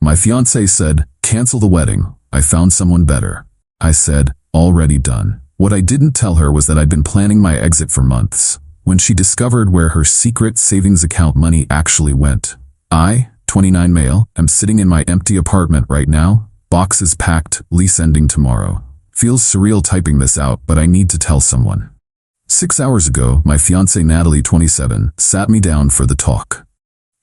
My fiancé said, cancel the wedding. I found someone better. I said, already done. What I didn't tell her was that I'd been planning my exit for months. When she discovered where her secret savings account money actually went. I, 29 male, am sitting in my empty apartment right now. Boxes packed, lease ending tomorrow. Feels surreal typing this out, but I need to tell someone. 6 hours ago, my fiancée Natalie, 27, sat me down for the talk.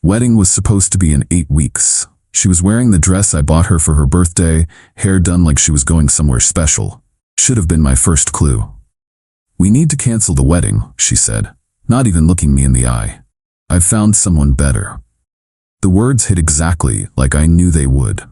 Wedding was supposed to be in 8 weeks. She was wearing the dress I bought her for her birthday, hair done like she was going somewhere special. Should have been my first clue. We need to cancel the wedding, she said, not even looking me in the eye. I've found someone better. The words hit exactly like I knew they would.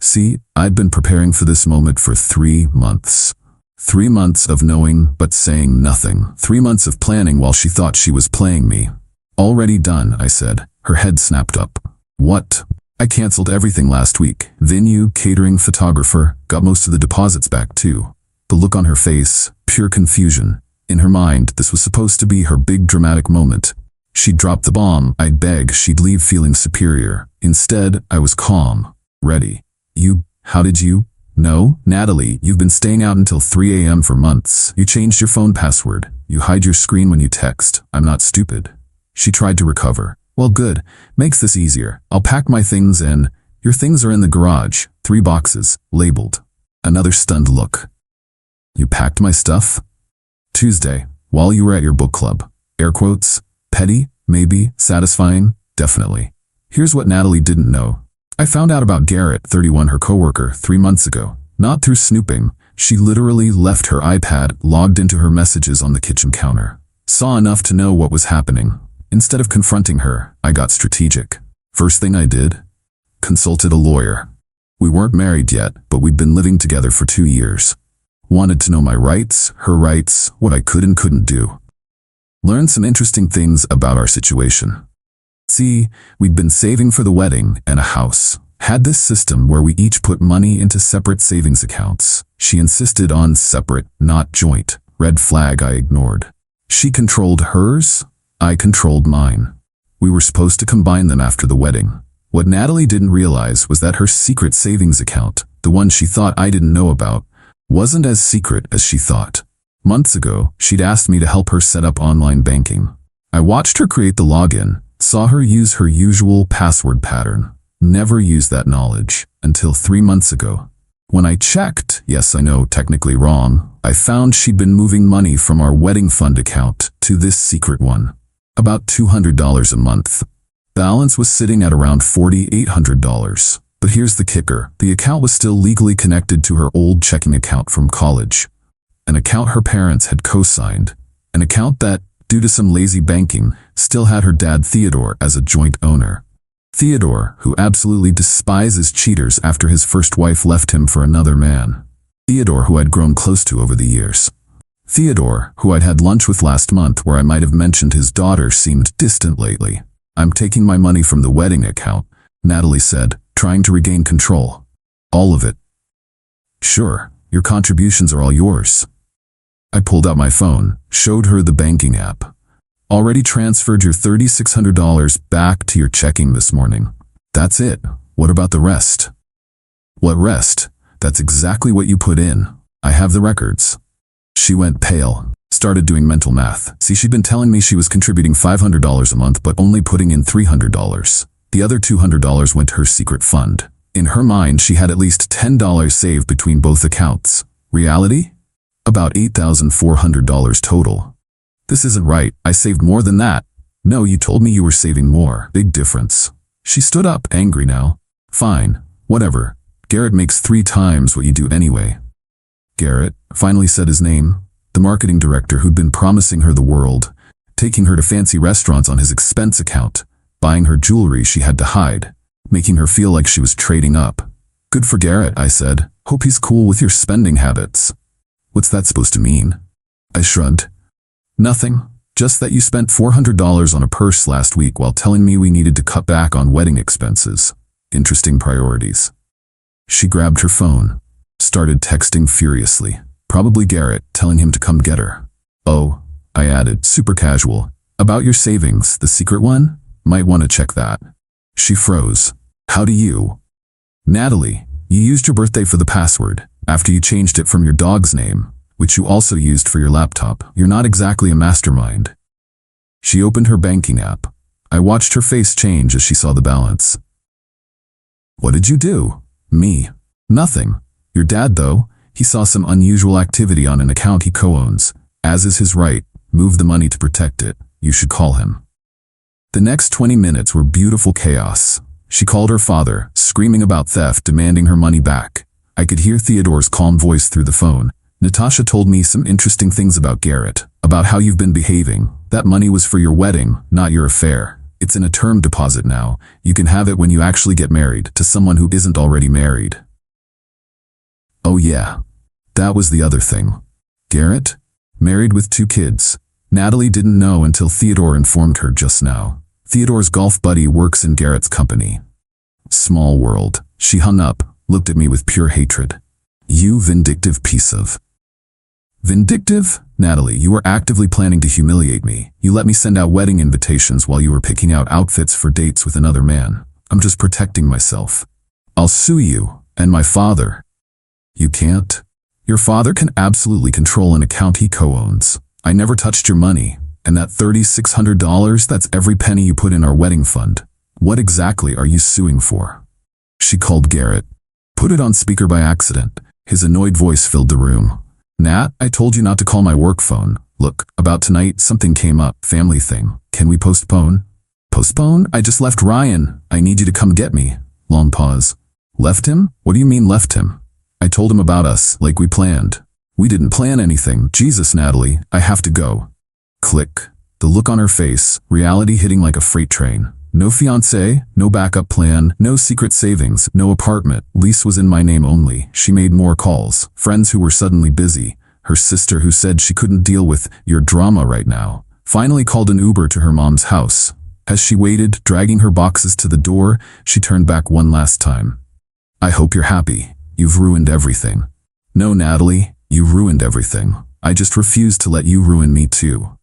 See, I'd been preparing for this moment for 3 months. 3 months of knowing but saying nothing. 3 months of planning while she thought she was playing me. Already done, I said. Her head snapped up. What? I canceled everything last week. Venue, catering, photographer, got most of the deposits back too. The look on her face, pure confusion. In her mind, this was supposed to be her big dramatic moment. She'd drop the bomb, I'd beg, she'd leave feeling superior. Instead, I was calm, ready. How did you? No, Natalie, you've been staying out until 3 a.m. for months. You changed your phone password. You hide your screen when you text. I'm not stupid. She tried to recover. Well, good. Makes this easier. I'll pack my things in. Your things are in the garage. 3 boxes, labeled. Another stunned look. You packed my stuff? Tuesday, while you were at your book club. Air quotes. Petty, maybe, satisfying, definitely. Here's what Natalie didn't know. I found out about Garrett, 31, her coworker, 3 months ago. Not through snooping. She literally left her iPad, logged into her messages on the kitchen counter. Saw enough to know what was happening. Instead of confronting her, I got strategic. First thing I did? Consulted a lawyer. We weren't married yet, but we'd been living together for 2 years. Wanted to know my rights, her rights, what I could and couldn't do. Learned some interesting things about our situation. See, we'd been saving for the wedding and a house. Had this system where we each put money into separate savings accounts. She insisted on separate, not joint. Red flag I ignored. She controlled hers, I controlled mine. We were supposed to combine them after the wedding. What Natalie didn't realize was that her secret savings account, the one she thought I didn't know about, wasn't as secret as she thought. Months ago, she'd asked me to help her set up online banking. I watched her create the login, saw her use her usual password pattern. Never used that knowledge until 3 months ago. When I checked, yes, I know, technically wrong, I found she'd been moving money from our wedding fund account to this secret one. About $200 a month. Balance was sitting at around $4,800. But here's the kicker. The account was still legally connected to her old checking account from college. An account her parents had co-signed. An account that, due to some lazy banking, still had her dad Theodore as a joint owner. Theodore, who absolutely despises cheaters after his first wife left him for another man. Theodore, who I'd grown close to over the years. Theodore, who I'd had lunch with last month where I might have mentioned his daughter seemed distant lately. I'm taking my money from the wedding account, Natalie said, trying to regain control. All of it. Sure, your contributions are all yours. I pulled out my phone, showed her the banking app. Already transferred your $3,600 back to your checking this morning. That's it. What about the rest? What rest? That's exactly what you put in. I have the records. She went pale, started doing mental math. See, she'd been telling me she was contributing $500 a month but only putting in $300. The other $200 went to her secret fund. In her mind, she had at least $10 saved between both accounts. Reality? About $8,400 total. This isn't right. I saved more than that. No, you told me you were saving more. Big difference. She stood up, angry now. Fine, whatever. Garrett makes 3 times what you do anyway. Garrett finally said his name. The marketing director who'd been promising her the world, taking her to fancy restaurants on his expense account, buying her jewelry she had to hide, making her feel like she was trading up. Good for Garrett, I said. Hope he's cool with your spending habits. What's that supposed to mean? I shrugged. Nothing. Just that you spent $400 on a purse last week while telling me we needed to cut back on wedding expenses. Interesting priorities. She grabbed her phone, started texting furiously. Probably Garrett, telling him to come get her. Oh, I added, super casual. About your savings, the secret one? Might want to check that. She froze. How do you? Natalie, you used your birthday for the password, after you changed it from your dog's name, which you also used for your laptop. You're not exactly a mastermind. She opened her banking app. I watched her face change as she saw the balance. What did you do? Me. Nothing. Your dad, though, he saw some unusual activity on an account he co-owns. As is his right, move the money to protect it. You should call him. The next 20 minutes were beautiful chaos. She called her father, screaming about theft, demanding her money back. I could hear Theodore's calm voice through the phone. Natasha told me some interesting things about Garrett, about how you've been behaving. That money was for your wedding, not your affair. It's in a term deposit now. You can have it when you actually get married, to someone who isn't already married. Oh yeah. That was the other thing. Garrett? Married with 2 kids. Natalie didn't know until Theodore informed her just now. Theodore's golf buddy works in Garrett's company. Small world. She hung up, looked at me with pure hatred. You vindictive piece of... Vindictive? Natalie, you were actively planning to humiliate me. You let me send out wedding invitations while you were picking out outfits for dates with another man. I'm just protecting myself. I'll sue you, and my father. You can't. Your father can absolutely control an account he co-owns. I never touched your money. And that $3,600, that's every penny you put in our wedding fund. What exactly are you suing for? She called Garrett. Put it on speaker by accident. His annoyed voice filled the room. Nat, I told you not to call my work phone. Look, about tonight, something came up, family thing. Can we postpone? Postpone? I just left Ryan. I need you to come get me. Long pause. Left him? What do you mean left him? I told him about us, like we planned. We didn't plan anything. Jesus, Natalie, I have to go. Click. The look on her face, reality hitting like a freight train. No fiancé, no backup plan, no secret savings, no apartment. Lease was in my name only. She made more calls. Friends who were suddenly busy. Her sister who said she couldn't deal with your drama right now. Finally called an Uber to her mom's house. As she waited, dragging her boxes to the door, she turned back one last time. I hope you're happy. You've ruined everything. No, Natalie, you ruined everything. I just refuse to let you ruin me too.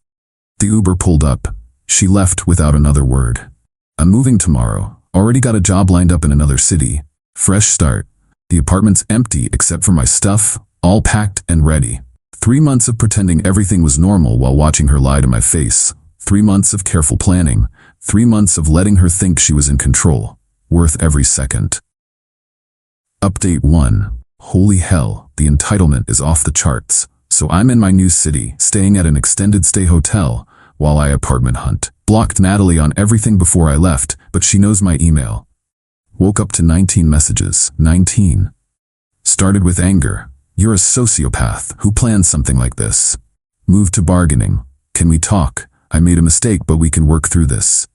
The Uber pulled up. She left without another word. I'm moving tomorrow. Already got a job lined up in another city. Fresh start. The apartment's empty except for my stuff, all packed and ready. 3 months of pretending everything was normal while watching her lie to my face. 3 months of careful planning. 3 months of letting her think she was in control. Worth every second. Update 1. Holy hell, the entitlement is off the charts. So I'm in my new city, staying at an extended stay hotel, while I apartment hunt. Blocked Natalie on everything before I left, but she knows my email. Woke up to 19 messages. 19. Started with anger. You're a sociopath. Who plans something like this? Moved to bargaining. Can we talk? I made a mistake, but we can work through this.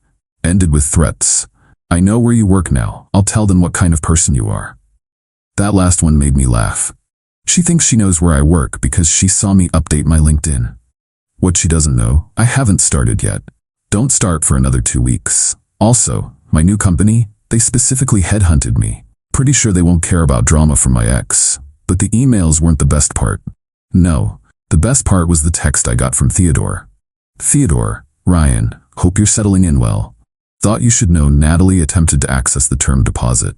Ended with threats. I know where you work now. I'll tell them what kind of person you are. That last one made me laugh. She thinks she knows where I work because she saw me update my LinkedIn. What she doesn't know, I haven't started yet. Don't start for another 2 weeks. Also, my new company, they specifically headhunted me. Pretty sure they won't care about drama from my ex. But the emails weren't the best part. No, the best part was the text I got from Theodore. Theodore, Ryan, hope you're settling in well. Thought you should know Natalie attempted to access the term deposit.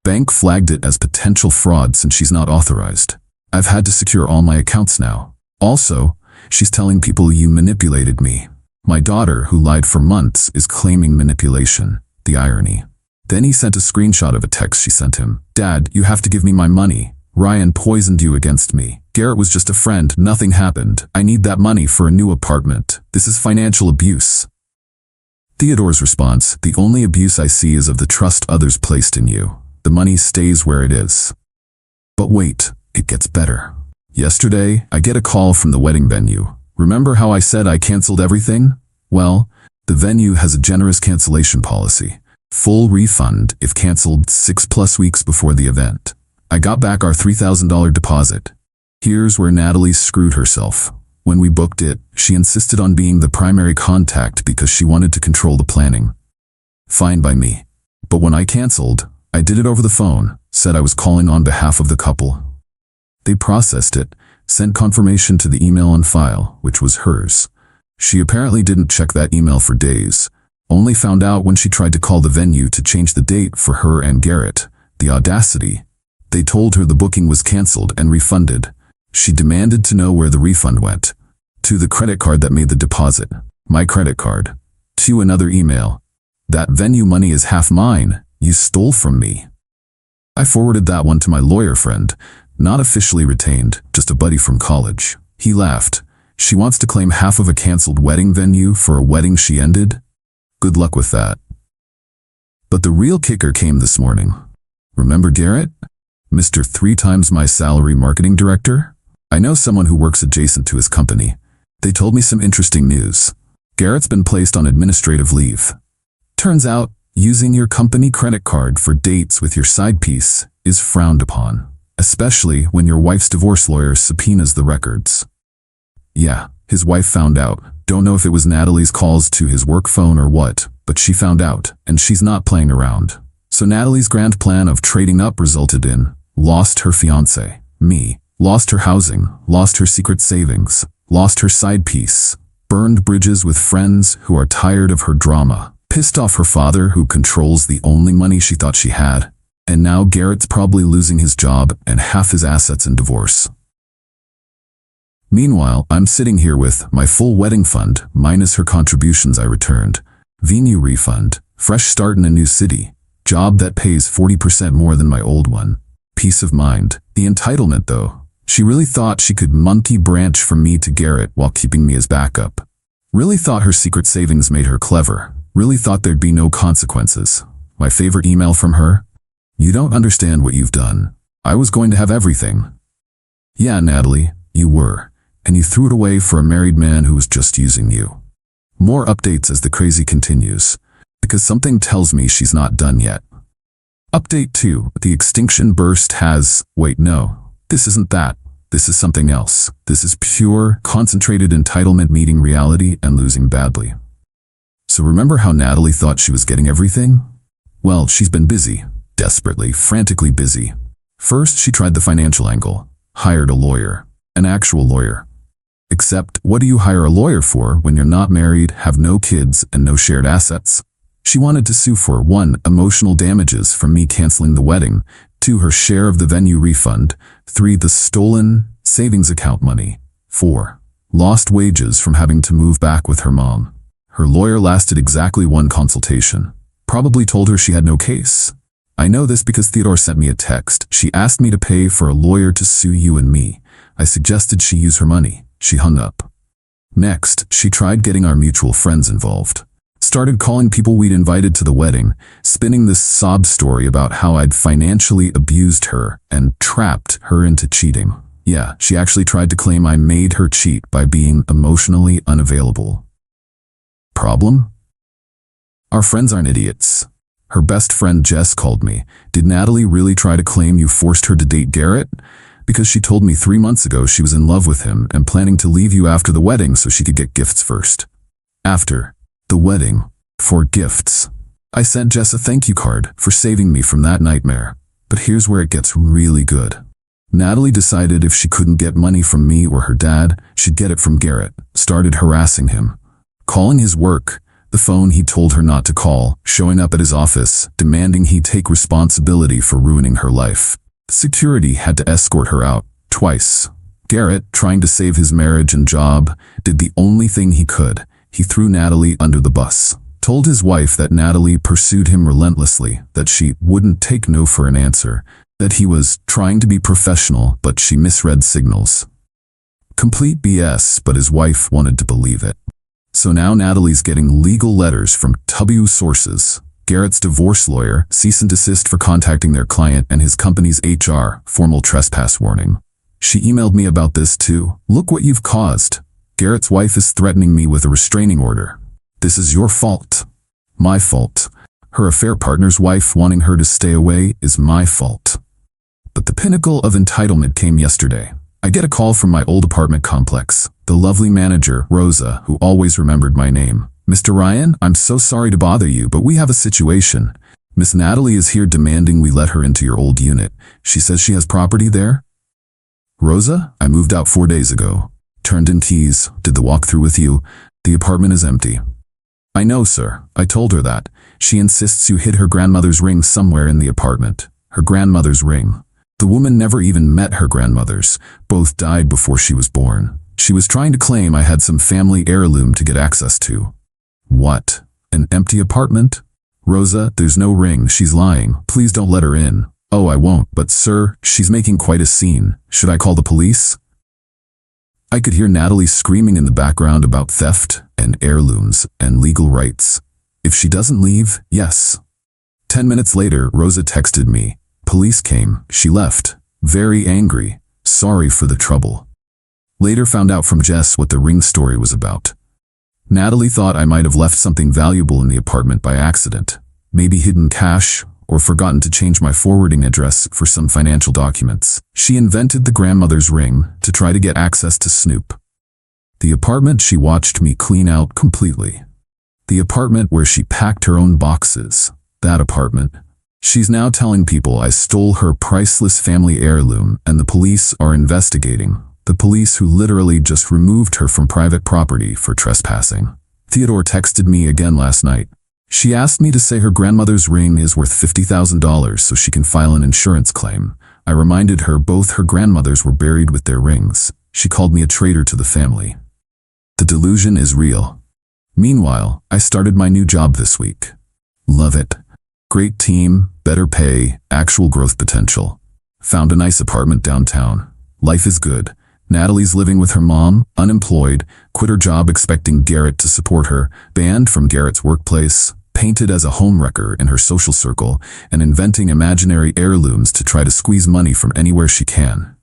Bank flagged it as potential fraud since she's not authorized. I've had to secure all my accounts now. Also, she's telling people you manipulated me. My daughter, who lied for months, is claiming manipulation. The irony. Then he sent a screenshot of a text she sent him. Dad, you have to give me my money. Ryan poisoned you against me. Garrett was just a friend. Nothing happened. I need that money for a new apartment. This is financial abuse. Theodore's response, the only abuse I see is of the trust others placed in you. The money stays where it is. But wait. It gets better. Yesterday, I get a call from the wedding venue. Remember how I said I canceled everything? Well, the venue has a generous cancellation policy. Full refund if canceled 6+ weeks before the event. I got back our $3,000 deposit. Here's where Natalie screwed herself. When we booked it, she insisted on being the primary contact because she wanted to control the planning. Fine by me. But when I canceled, I did it over the phone, said I was calling on behalf of the couple. They processed it, sent confirmation to the email on file, which was hers. She apparently didn't check that email for days, only found out when she tried to call the venue to change the date for her and Garrett. The audacity. They told her the booking was canceled and refunded. She demanded to know where the refund went. To the credit card that made the deposit. My credit card. To another email. That venue money is half mine. You stole from me. I forwarded that one to my lawyer friend, not officially retained, just a buddy from college. He laughed. She wants to claim half of a canceled wedding venue for a wedding she ended? Good luck with that. But the real kicker came this morning. Remember Garrett? Mr. 3 times my salary marketing director? I know someone who works adjacent to his company. They told me some interesting news. Garrett's been placed on administrative leave. Turns out, using your company credit card for dates with your side piece is frowned upon, especially when your wife's divorce lawyer subpoenas the records. Yeah, his wife found out. Don't know if it was Natalie's calls to his work phone or what, but she found out, and she's not playing around. So Natalie's grand plan of trading up resulted in lost her fiancé, me, lost her housing, lost her secret savings, lost her side piece, burned bridges with friends who are tired of her drama, pissed off her father who controls the only money she thought she had, and now Garrett's probably losing his job and half his assets in divorce. Meanwhile, I'm sitting here with my full wedding fund minus her contributions I returned, venue refund, fresh start in a new city, job that pays 40% more than my old one, peace of mind. The entitlement though, she really thought she could monkey branch from me to Garrett while keeping me as backup. Really thought her secret savings made her clever. Really thought there'd be no consequences. My favorite email from her? You don't understand what you've done. I was going to have everything. Yeah, Natalie, you were. And you threw it away for a married man who was just using you. More updates as the crazy continues, because something tells me she's not done yet. Update 2. The extinction burst has... Wait, no. This isn't that. This is something else. This is pure, concentrated entitlement meeting reality and losing badly. So remember how Natalie thought she was getting everything? Well, she's been busy. Desperately, frantically busy. First, she tried the financial angle. Hired a lawyer. An actual lawyer. Except, what do you hire a lawyer for when you're not married, have no kids, and no shared assets? She wanted to sue for 1. Emotional damages from me canceling the wedding, 2. Her share of the venue refund, 3. The stolen savings account money, 4. Lost wages from having to move back with her mom. Her lawyer lasted exactly 1 consultation. Probably told her she had no case. I know this because Theodore sent me a text. She asked me to pay for a lawyer to sue you and me. I suggested she use her money. She hung up. Next, she tried getting our mutual friends involved. Started calling people we'd invited to the wedding, spinning this sob story about how I'd financially abused her and trapped her into cheating. Yeah, she actually tried to claim I made her cheat by being emotionally unavailable. Problem? Our friends aren't idiots. Her best friend Jess called me. Did Natalie really try to claim you forced her to date Garrett? Because she told me 3 months ago she was in love with him and planning to leave you after the wedding so she could get gifts first. After the wedding, for gifts. I sent Jess a thank you card for saving me from that nightmare. But here's where it gets really good. Natalie decided if she couldn't get money from me or her dad, she'd get it from Garrett. Started harassing him. Calling his work, the phone he told her not to call, showing up at his office, demanding he take responsibility for ruining her life. Security had to escort her out, twice. Garrett, trying to save his marriage and job, did the only thing he could. He threw Natalie under the bus. Told his wife that Natalie pursued him relentlessly, that she wouldn't take no for an answer, that he was trying to be professional but she misread signals. Complete BS, but his wife wanted to believe it. So now Natalie's getting legal letters from W sources. Garrett's divorce lawyer, cease and desist for contacting their client and his company's HR, formal trespass warning. She emailed me about this too. Look what you've caused. Garrett's wife is threatening me with a restraining order. This is your fault. My fault. Her affair partner's wife wanting her to stay away is my fault. But the pinnacle of entitlement came yesterday. I get a call from my old apartment complex. The lovely manager, Rosa, who always remembered my name. Mr. Ryan, I'm so sorry to bother you, but we have a situation. Miss Natalie is here demanding we let her into your old unit. She says she has property there. Rosa, I moved out 4 days ago. Turned in keys, did the walkthrough with you. The apartment is empty. I know, sir. I told her that. She insists you hid her grandmother's ring somewhere in the apartment. her grandmother's ring. The woman never even met her grandmothers. Both died before she was born. She was trying to claim I had some family heirloom to get access to. What? An empty apartment? Rosa, there's no ring. She's lying. Please don't let her in. Oh, I won't. But sir, she's making quite a scene. Should I call the police? I could hear Natalie screaming in the background about theft and heirlooms and legal rights. If she doesn't leave, yes. 10 minutes later, Rosa texted me. Police came. She left. Very angry. Sorry for the trouble. Later found out from Jess what the ring story was about. Natalie thought I might have left something valuable in the apartment by accident. Maybe hidden cash, or forgotten to change my forwarding address for some financial documents. She invented the grandmother's ring to try to get access to Snoop. The apartment she watched me clean out completely. The apartment where she packed her own boxes. That apartment. She's now telling people I stole her priceless family heirloom and the police are investigating. The police who literally just removed her from private property for trespassing. Theodore texted me again last night. She asked me to say her grandmother's ring is worth $50,000 so she can file an insurance claim. I reminded her both her grandmothers were buried with their rings. She called me a traitor to the family. The delusion is real. Meanwhile, I started my new job this week. Love it. Great team, better pay, actual growth potential. Found a nice apartment downtown. Life is good. Natalie's living with her mom, unemployed, quit her job expecting Garrett to support her, banned from Garrett's workplace, painted as a homewrecker in her social circle, and inventing imaginary heirlooms to try to squeeze money from anywhere she can.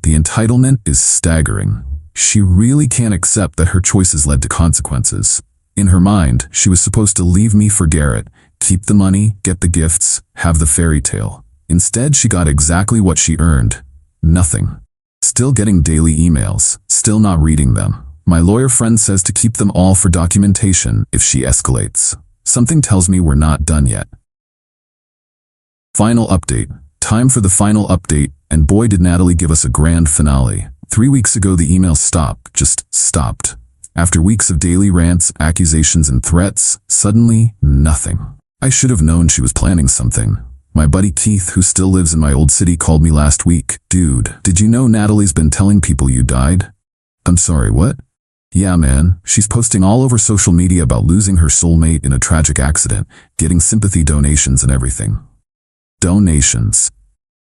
The entitlement is staggering. She really can't accept that her choices led to consequences. In her mind, she was supposed to leave me for Garrett, keep the money, get the gifts, have the fairy tale. Instead, she got exactly what she earned. Nothing. Still getting daily emails, still not reading them. My lawyer friend says to keep them all for documentation if she escalates. Something tells me we're not done yet. Final update. Time for the final update, and boy did Natalie give us a grand finale. 3 weeks ago the emails stopped, just stopped. After weeks of daily rants, accusations, and threats, suddenly, nothing. I should have known she was planning something. My buddy Keith, who still lives in my old city, called me last week. Dude, did you know Natalie's been telling people you died? I'm sorry, what? Yeah, man, she's posting all over social media about losing her soulmate in a tragic accident, getting sympathy donations and everything. Donations.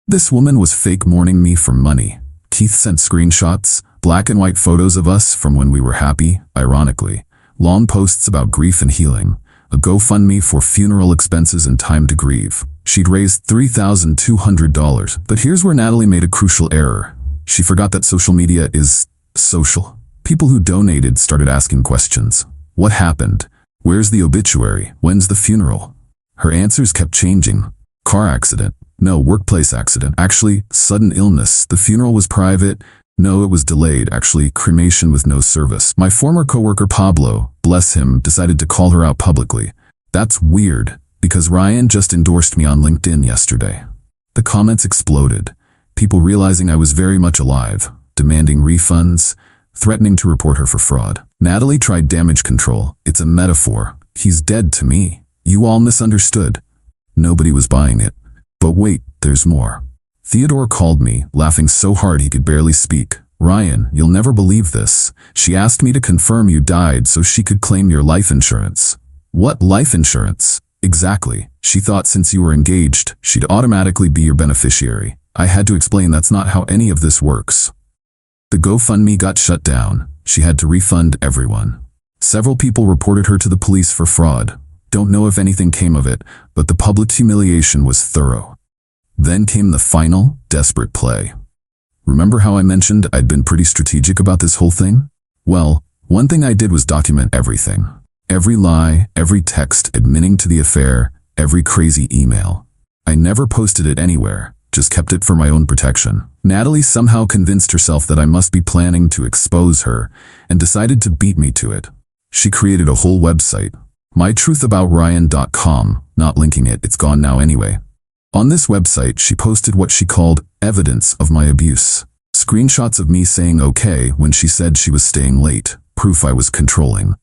This woman was fake mourning me for money. Keith sent screenshots, black and white photos of us from when we were happy, ironically. Long posts about grief and healing. A GoFundMe for funeral expenses and time to grieve. She'd raised $3,200. But here's where Natalie made a crucial error. She forgot that social media is social. People who donated started asking questions. What happened? Where's the obituary? When's the funeral? Her answers kept changing. Car accident. No, workplace accident. Actually, sudden illness. The funeral was private. No, it was delayed. Actually, cremation with no service. My former coworker Pablo, bless him, decided to call her out publicly. That's weird, because Ryan just endorsed me on LinkedIn yesterday. The comments exploded. People realizing I was very much alive, demanding refunds, threatening to report her for fraud. Natalie tried damage control. It's a metaphor. He's dead to me. You all misunderstood. Nobody was buying it. But wait, there's more. Theodore called me, laughing so hard he could barely speak. Ryan, you'll never believe this. She asked me to confirm you died so she could claim your life insurance. What life insurance? Exactly. She thought since you were engaged, she'd automatically be your beneficiary. I had to explain that's not how any of this works. The GoFundMe got shut down. She had to refund everyone. Several people reported her to the police for fraud. Don't know if anything came of it, but the public humiliation was thorough. Then came the final, desperate play. Remember how I mentioned I'd been pretty strategic about this whole thing? Well, one thing I did was document everything. Every lie, every text admitting to the affair, every crazy email. I never posted it anywhere, just kept it for my own protection. Natalie somehow convinced herself that I must be planning to expose her, and decided to beat me to it. She created a whole website, mytruthaboutryan.com, not linking it, it's gone now anyway. On this website, she posted what she called evidence of my abuse. Screenshots of me saying okay when she said she was staying late, proof I was controlling.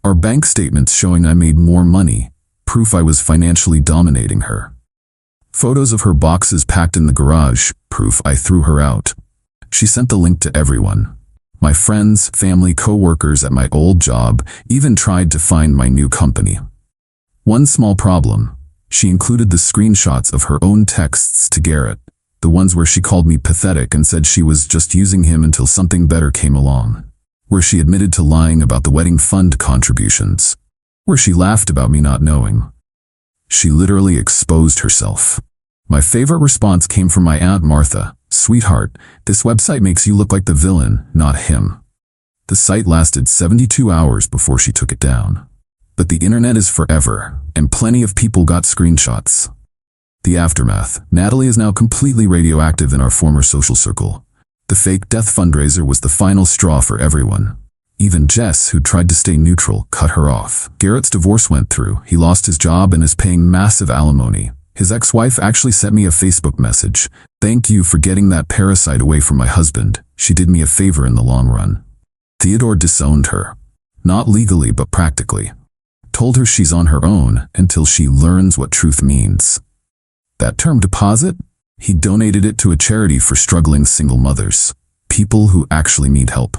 Our bank statements showing I made more money, proof I was financially dominating her. Photos of her boxes packed in the garage, proof I threw her out. She sent the link to everyone. My friends, family, co-workers at my old job even tried to find my new company. One small problem. She included the screenshots of her own texts to Garrett, the ones where she called me pathetic and said she was just using him until something better came along. Where she admitted to lying about the wedding fund contributions. Where she laughed about me not knowing. She literally exposed herself. My favorite response came from my Aunt Martha. Sweetheart, this website makes you look like the villain, not him. The site lasted 72 hours before she took it down. But the internet is forever, and plenty of people got screenshots. The aftermath. Natalie is now completely radioactive in our former social circle. The fake death fundraiser was the final straw for everyone. Even Jess, who tried to stay neutral, cut her off. Garrett's divorce went through. He lost his job and is paying massive alimony. His ex-wife actually sent me a Facebook message. Thank you for getting that parasite away from my husband. She did me a favor in the long run. Theodore disowned her. Not legally, but practically. Told her she's on her own until she learns what truth means. That term deposit? He donated it to a charity for struggling single mothers. People who actually need help.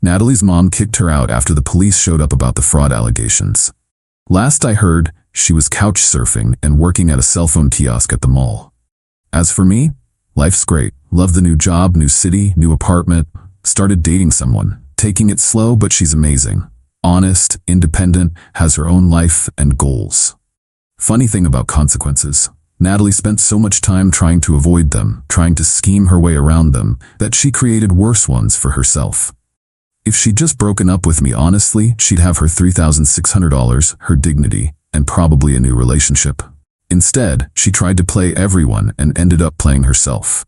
Natalie's mom kicked her out after the police showed up about the fraud allegations. Last I heard, she was couch surfing and working at a cell phone kiosk at the mall. As for me, life's great. Love the new job, new city, new apartment. Started dating someone. Taking it slow, but she's amazing. Honest, independent, has her own life and goals. Funny thing about consequences. Natalie spent so much time trying to avoid them, trying to scheme her way around them, that she created worse ones for herself. If she'd just broken up with me honestly, she'd have her $3,600, her dignity, and probably a new relationship. Instead, she tried to play everyone and ended up playing herself.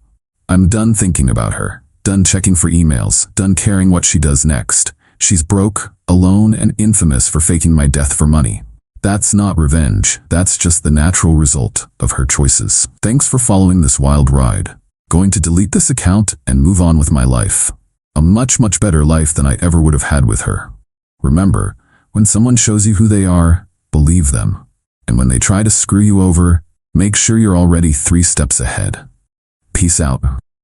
I'm done thinking about her, done checking for emails, done caring what she does next. She's broke, alone, and infamous for faking my death for money. That's not revenge, that's just the natural result of her choices. Thanks for following this wild ride. Going to delete this account and move on with my life. A much, much better life than I ever would have had with her. Remember, when someone shows you who they are, believe them. And when they try to screw you over, make sure you're already 3 steps ahead. Peace out.